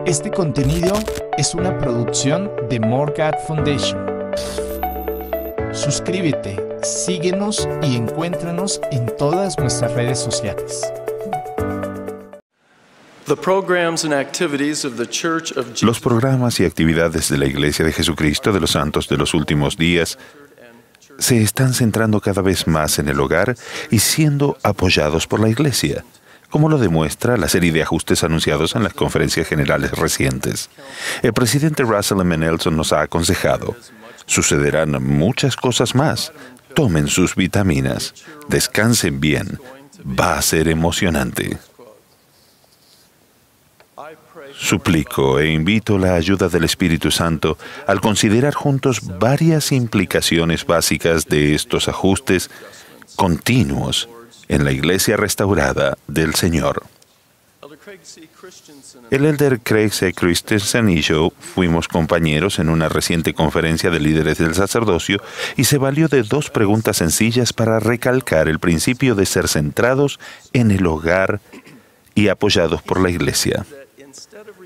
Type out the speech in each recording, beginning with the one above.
Este contenido es una producción de More God Foundation. Suscríbete, síguenos y encuéntranos en todas nuestras redes sociales. Los programas y actividades de la Iglesia de Jesucristo de los Santos de los Últimos Días se están centrando cada vez más en el hogar y siendo apoyados por la Iglesia, como lo demuestra la serie de ajustes anunciados en las conferencias generales recientes. El presidente Russell M. Nelson nos ha aconsejado: sucederán muchas cosas más. Tomen sus vitaminas, descansen bien, va a ser emocionante. Suplico e invito la ayuda del Espíritu Santo al considerar juntos varias implicaciones básicas de estos ajustes continuos en la Iglesia restaurada del Señor. El elder Craig C. Christensen y yo fuimos compañeros en una reciente conferencia de líderes del sacerdocio y se valió de dos preguntas sencillas para recalcar el principio de ser centrados en el hogar y apoyados por la Iglesia.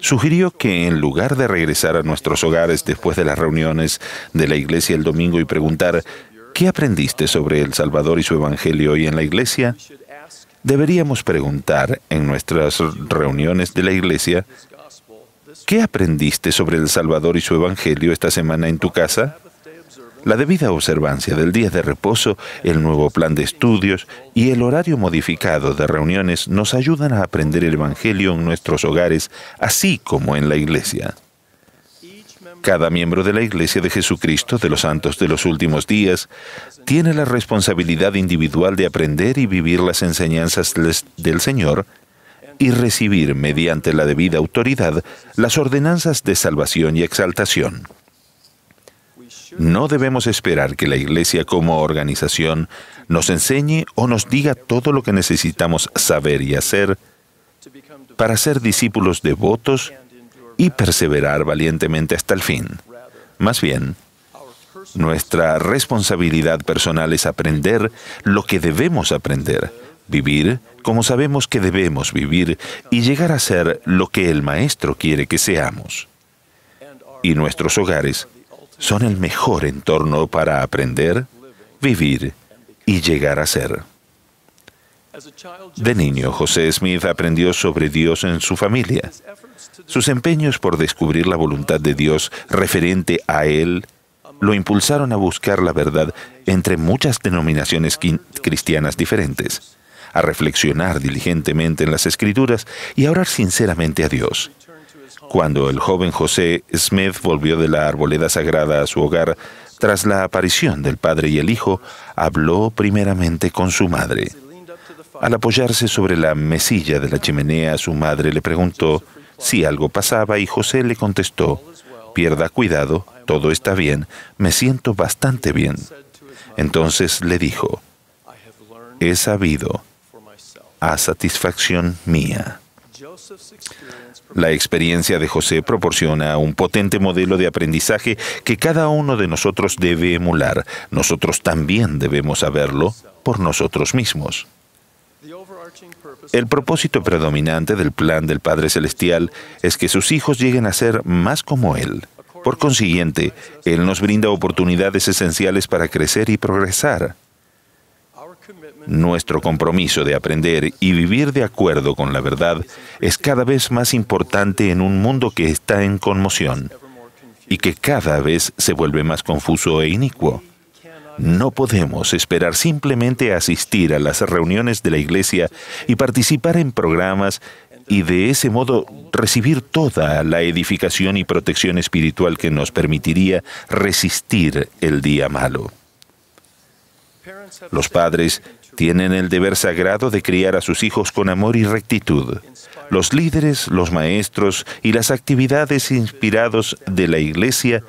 Sugirió que en lugar de regresar a nuestros hogares después de las reuniones de la Iglesia el domingo y preguntar ¿qué aprendiste sobre el Salvador y su Evangelio hoy en la Iglesia?, deberíamos preguntar en nuestras reuniones de la Iglesia ¿qué aprendiste sobre el Salvador y su Evangelio esta semana en tu casa? La debida observancia del día de reposo, el nuevo plan de estudios y el horario modificado de reuniones nos ayudan a aprender el Evangelio en nuestros hogares, así como en la Iglesia. Cada miembro de la Iglesia de Jesucristo de los Santos de los Últimos Días tiene la responsabilidad individual de aprender y vivir las enseñanzas del Señor y recibir, mediante la debida autoridad, las ordenanzas de salvación y exaltación. No debemos esperar que la Iglesia como organización nos enseñe o nos diga todo lo que necesitamos saber y hacer para ser discípulos devotos y perseverar valientemente hasta el fin. Más bien, nuestra responsabilidad personal es aprender lo que debemos aprender, vivir como sabemos que debemos vivir y llegar a ser lo que el Maestro quiere que seamos. Y nuestros hogares son el mejor entorno para aprender, vivir y llegar a ser. De niño, José Smith aprendió sobre Dios en su familia. Sus empeños por descubrir la voluntad de Dios referente a él lo impulsaron a buscar la verdad entre muchas denominaciones cristianas diferentes, a reflexionar diligentemente en las Escrituras y a orar sinceramente a Dios. Cuando el joven José Smith volvió de la arboleda sagrada a su hogar, tras la aparición del Padre y el Hijo, habló primeramente con su madre. Al apoyarse sobre la mesilla de la chimenea, su madre le preguntó si algo pasaba y José le contestó: «Pierda cuidado, todo está bien, me siento bastante bien». Entonces le dijo: «He sabido a satisfacción mía». La experiencia de José proporciona un potente modelo de aprendizaje que cada uno de nosotros debe emular. Nosotros también debemos saberlo por nosotros mismos. El propósito predominante del plan del Padre Celestial es que sus hijos lleguen a ser más como Él. Por consiguiente, Él nos brinda oportunidades esenciales para crecer y progresar. Nuestro compromiso de aprender y vivir de acuerdo con la verdad es cada vez más importante en un mundo que está en conmoción y que cada vez se vuelve más confuso e inicuo. No podemos esperar simplemente asistir a las reuniones de la Iglesia y participar en programas y de ese modo recibir toda la edificación y protección espiritual que nos permitiría resistir el día malo. Los padres tienen el deber sagrado de criar a sus hijos con amor y rectitud. Los líderes, los maestros y las actividades inspirados de la Iglesia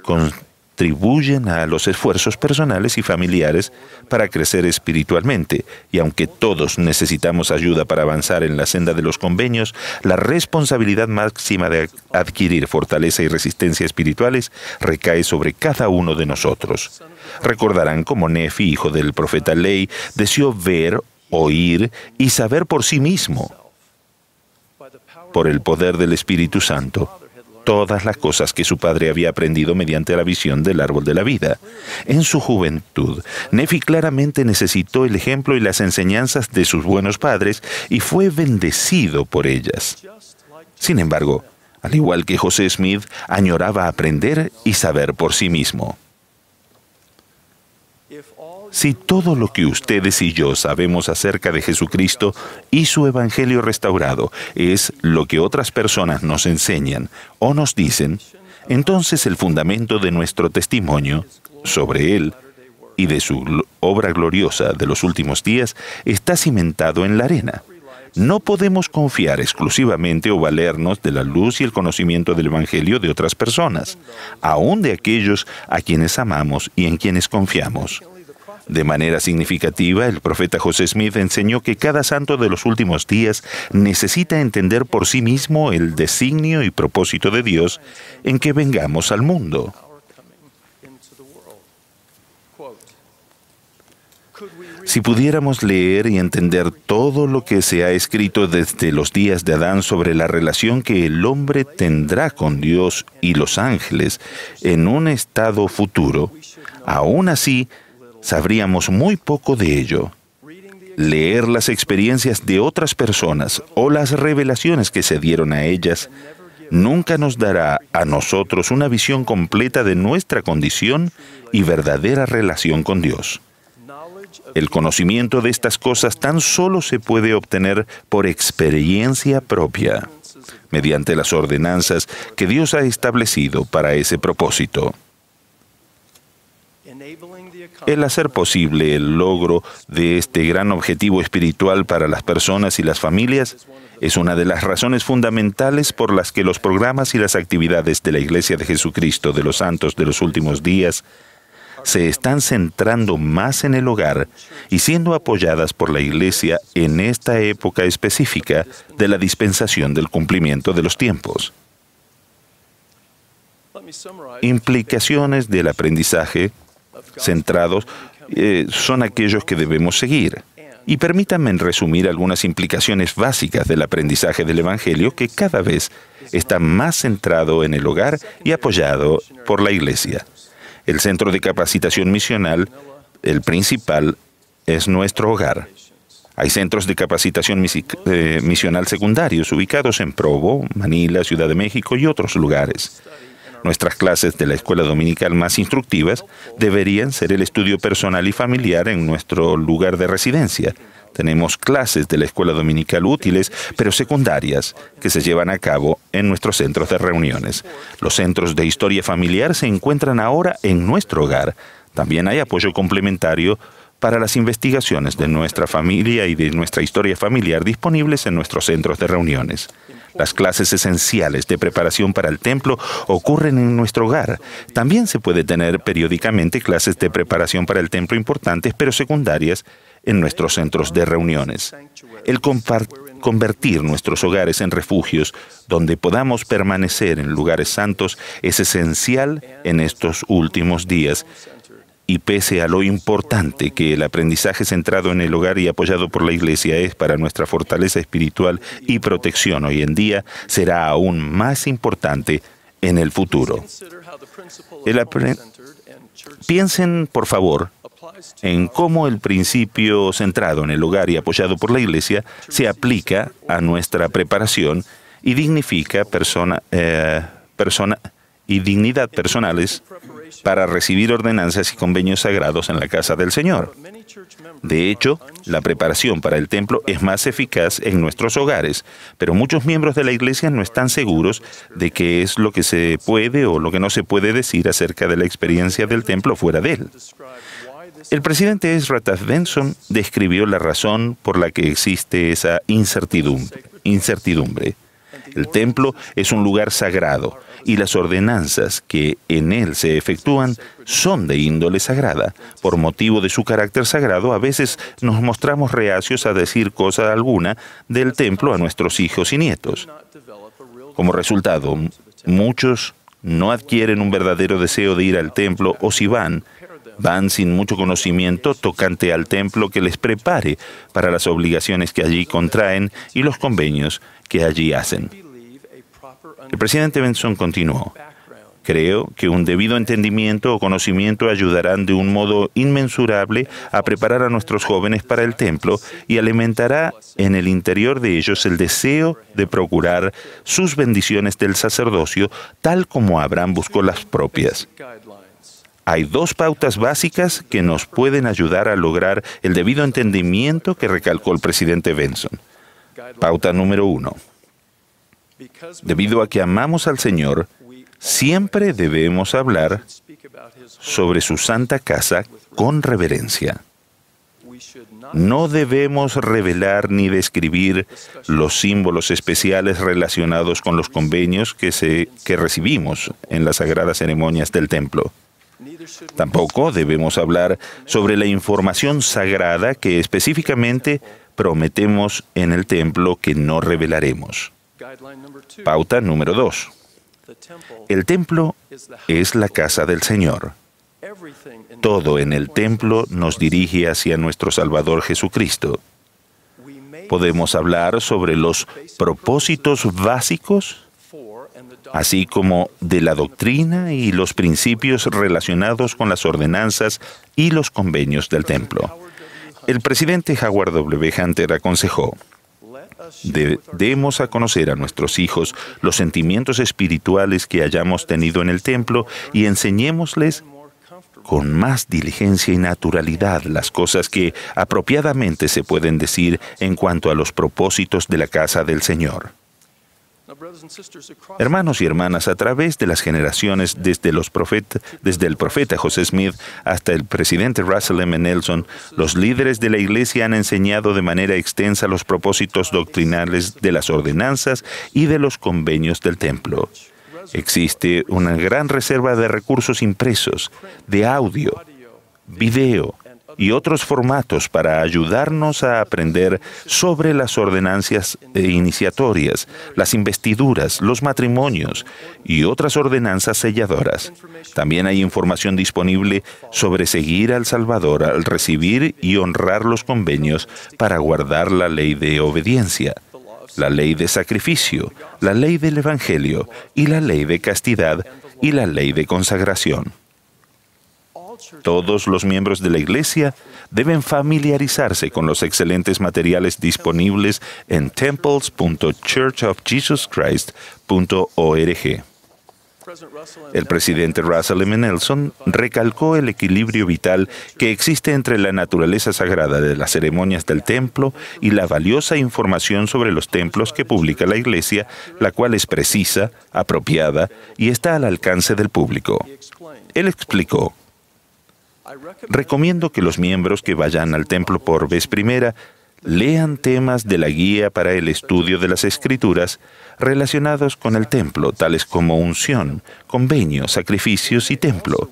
contribuyen a los esfuerzos personales y familiares para crecer espiritualmente, y aunque todos necesitamos ayuda para avanzar en la senda de los convenios, la responsabilidad máxima de adquirir fortaleza y resistencia espirituales recae sobre cada uno de nosotros. Recordarán cómo Nefi, hijo del profeta Ley, deseó ver, oír y saber por sí mismo. por el poder del Espíritu Santo, todas las cosas que su padre había aprendido mediante la visión del árbol de la vida. En su juventud, Nefi claramente necesitó el ejemplo y las enseñanzas de sus buenos padres y fue bendecido por ellas. Sin embargo, al igual que José Smith, añoraba aprender y saber por sí mismo. Si todo lo que ustedes y yo sabemos acerca de Jesucristo y su Evangelio restaurado es lo que otras personas nos enseñan o nos dicen, entonces el fundamento de nuestro testimonio sobre Él y de su obra gloriosa de los últimos días está cimentado en la arena. No podemos confiar exclusivamente o valernos de la luz y el conocimiento del Evangelio de otras personas, aun de aquellos a quienes amamos y en quienes confiamos. De manera significativa, el profeta José Smith enseñó que cada santo de los últimos días necesita entender por sí mismo el designio y propósito de Dios en que vengamos al mundo. Si pudiéramos leer y entender todo lo que se ha escrito desde los días de Adán sobre la relación que el hombre tendrá con Dios y los ángeles en un estado futuro, aún así, sabríamos muy poco de ello. Leer las experiencias de otras personas o las revelaciones que se dieron a ellas nunca nos dará a nosotros una visión completa de nuestra condición y verdadera relación con Dios. El conocimiento de estas cosas tan solo se puede obtener por experiencia propia, mediante las ordenanzas que Dios ha establecido para ese propósito. El hacer posible el logro de este gran objetivo espiritual para las personas y las familias es una de las razones fundamentales por las que los programas y las actividades de la Iglesia de Jesucristo de los Santos de los Últimos Días se están centrando más en el hogar y siendo apoyadas por la Iglesia en esta época específica de la dispensación del cumplimiento de los tiempos. Implicaciones del aprendizaje centrados son aquellos que debemos seguir. Y permítanme resumir algunas implicaciones básicas del aprendizaje del Evangelio que cada vez está más centrado en el hogar y apoyado por la Iglesia. El centro de capacitación misional, el principal, es nuestro hogar. Hay centros de capacitación misional secundarios ubicados en Provo, Manila, Ciudad de México y otros lugares. Nuestras clases de la escuela dominical más instructivas deberían ser el estudio personal y familiar en nuestro lugar de residencia. Tenemos clases de la escuela dominical útiles, pero secundarias, que se llevan a cabo en nuestros centros de reuniones. Los centros de historia familiar se encuentran ahora en nuestro hogar. También hay apoyo complementario para las investigaciones de nuestra familia y de nuestra historia familiar disponibles en nuestros centros de reuniones. Las clases esenciales de preparación para el templo ocurren en nuestro hogar. También se puede tener periódicamente clases de preparación para el templo importantes, pero secundarias, en nuestros centros de reuniones. El convertir nuestros hogares en refugios donde podamos permanecer en lugares santos es esencial en estos últimos días. Y pese a lo importante que el aprendizaje centrado en el hogar y apoyado por la Iglesia es para nuestra fortaleza espiritual y protección hoy en día, será aún más importante en el futuro. Piensen, por favor, en cómo el principio centrado en el hogar y apoyado por la Iglesia se aplica a nuestra preparación y dignifica dignidad personales para recibir ordenanzas y convenios sagrados en la casa del Señor. De hecho, la preparación para el templo es más eficaz en nuestros hogares, pero muchos miembros de la Iglesia no están seguros de qué es lo que se puede o lo que no se puede decir acerca de la experiencia del templo fuera de él. El presidente Ezra Taft Benson describió la razón por la que existe esa incertidumbre. El templo es un lugar sagrado y las ordenanzas que en él se efectúan son de índole sagrada. Por motivo de su carácter sagrado, a veces nos mostramos reacios a decir cosa alguna del templo a nuestros hijos y nietos. Como resultado, muchos no adquieren un verdadero deseo de ir al templo o si van sin mucho conocimiento tocante al templo que les prepare para las obligaciones que allí contraen y los convenios que allí hacen. El presidente Benson continuó: creo que un debido entendimiento o conocimiento ayudarán de un modo inmensurable a preparar a nuestros jóvenes para el templo y alimentará en el interior de ellos el deseo de procurar sus bendiciones del sacerdocio, tal como Abraham buscó las propias. Hay dos pautas básicas que nos pueden ayudar a lograr el debido entendimiento que recalcó el presidente Benson. Pauta número 1. Debido a que amamos al Señor, siempre debemos hablar sobre su santa casa con reverencia. No debemos revelar ni describir los símbolos especiales relacionados con los convenios que recibimos en las sagradas ceremonias del templo. Tampoco debemos hablar sobre la información sagrada que específicamente prometemos en el templo que no revelaremos. Pauta número 2. El templo es la casa del Señor. Todo en el templo nos dirige hacia nuestro Salvador Jesucristo. Podemos hablar sobre los propósitos básicos, así como de la doctrina y los principios relacionados con las ordenanzas y los convenios del templo. El presidente Howard W. Hunter aconsejó: demos a conocer a nuestros hijos los sentimientos espirituales que hayamos tenido en el templo y enseñémosles con más diligencia y naturalidad las cosas que apropiadamente se pueden decir en cuanto a los propósitos de la casa del Señor. Hermanos y hermanas, a través de las generaciones, desde el profeta José Smith hasta el presidente Russell M. Nelson, los líderes de la Iglesia han enseñado de manera extensa los propósitos doctrinales de las ordenanzas y de los convenios del templo. Existe una gran reserva de recursos impresos, de audio, video y otros formatos para ayudarnos a aprender sobre las ordenanzas iniciatorias, las investiduras, los matrimonios y otras ordenanzas selladoras. También hay información disponible sobre seguir al Salvador al recibir y honrar los convenios para guardar la ley de obediencia, la ley de sacrificio, la ley del Evangelio y la ley de castidad y la ley de consagración. Todos los miembros de la Iglesia deben familiarizarse con los excelentes materiales disponibles en temples.churchofjesuschrist.org. El presidente Russell M. Nelson recalcó el equilibrio vital que existe entre la naturaleza sagrada de las ceremonias del templo y la valiosa información sobre los templos que publica la Iglesia, la cual es precisa, apropiada y está al alcance del público. Él explicó: recomiendo que los miembros que vayan al templo por vez primera lean temas de la guía para el estudio de las Escrituras relacionados con el templo, tales como unción, convenio, sacrificios y templo.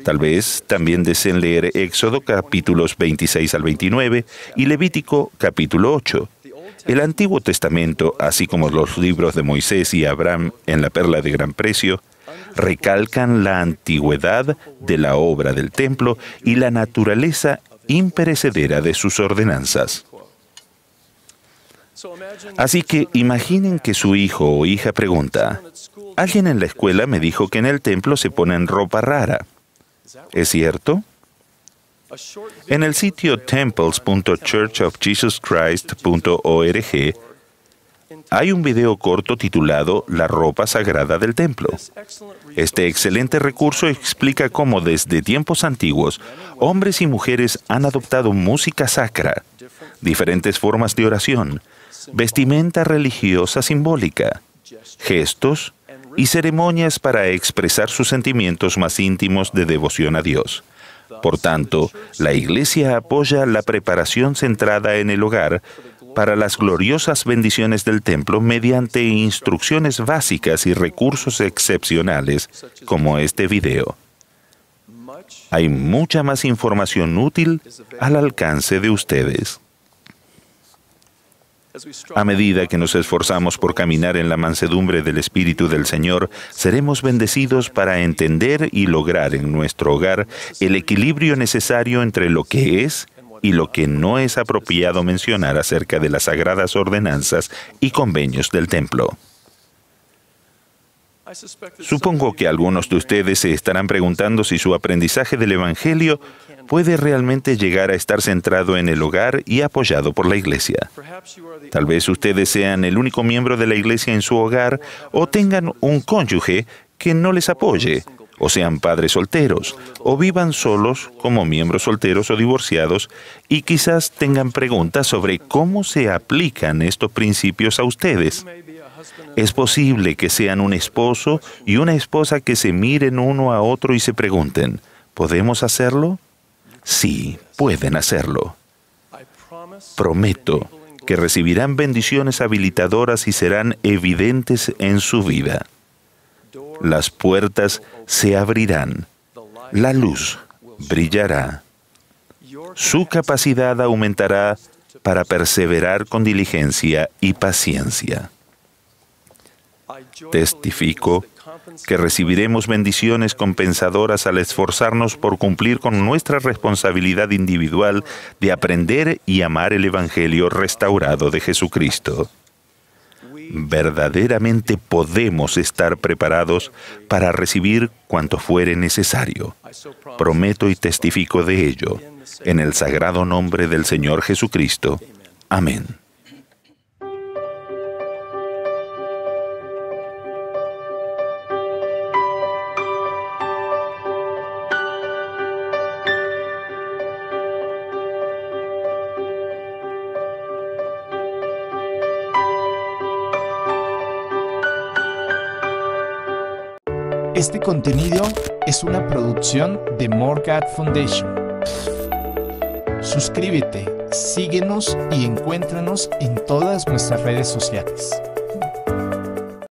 Tal vez también deseen leer Éxodo capítulos 26 al 29 y Levítico capítulo 8. El Antiguo Testamento, así como los libros de Moisés y Abraham en la Perla de Gran Precio, recalcan la antigüedad de la obra del templo y la naturaleza imperecedera de sus ordenanzas. Así que imaginen que su hijo o hija pregunta: alguien en la escuela me dijo que en el templo se ponen ropa rara. ¿Es cierto? En el sitio temples.churchofjesuschrist.org hay un video corto titulado La ropa sagrada del templo. Este excelente recurso explica cómo desde tiempos antiguos hombres y mujeres han adoptado música sacra, diferentes formas de oración, vestimenta religiosa simbólica, gestos y ceremonias para expresar sus sentimientos más íntimos de devoción a Dios. Por tanto, la Iglesia apoya la preparación centrada en el hogar para las gloriosas bendiciones del templo mediante instrucciones básicas y recursos excepcionales como este video. Hay mucha más información útil al alcance de ustedes. A medida que nos esforzamos por caminar en la mansedumbre del Espíritu del Señor, seremos bendecidos para entender y lograr en nuestro hogar el equilibrio necesario entre lo que es y lo que no es apropiado mencionar acerca de las sagradas ordenanzas y convenios del templo. Supongo que algunos de ustedes se estarán preguntando si su aprendizaje del Evangelio puede realmente llegar a estar centrado en el hogar y apoyado por la iglesia. Tal vez ustedes sean el único miembro de la iglesia en su hogar o tengan un cónyuge que no les apoye, o sean padres solteros, o vivan solos como miembros solteros o divorciados, y quizás tengan preguntas sobre cómo se aplican estos principios a ustedes. Es posible que sean un esposo y una esposa que se miren uno a otro y se pregunten, ¿podemos hacerlo? Sí, pueden hacerlo. Prometo que recibirán bendiciones habilitadoras y serán evidentes en su vida. Las puertas se abrirán, la luz brillará, su capacidad aumentará para perseverar con diligencia y paciencia. Testifico que recibiremos bendiciones compensadoras al esforzarnos por cumplir con nuestra responsabilidad individual de aprender y amar el Evangelio restaurado de Jesucristo. Verdaderamente podemos estar preparados para recibir cuanto fuere necesario. Prometo y testifico de ello, en el sagrado nombre del Señor Jesucristo. Amén. Este contenido es una producción de More God Foundation. Suscríbete, síguenos y encuéntranos en todas nuestras redes sociales.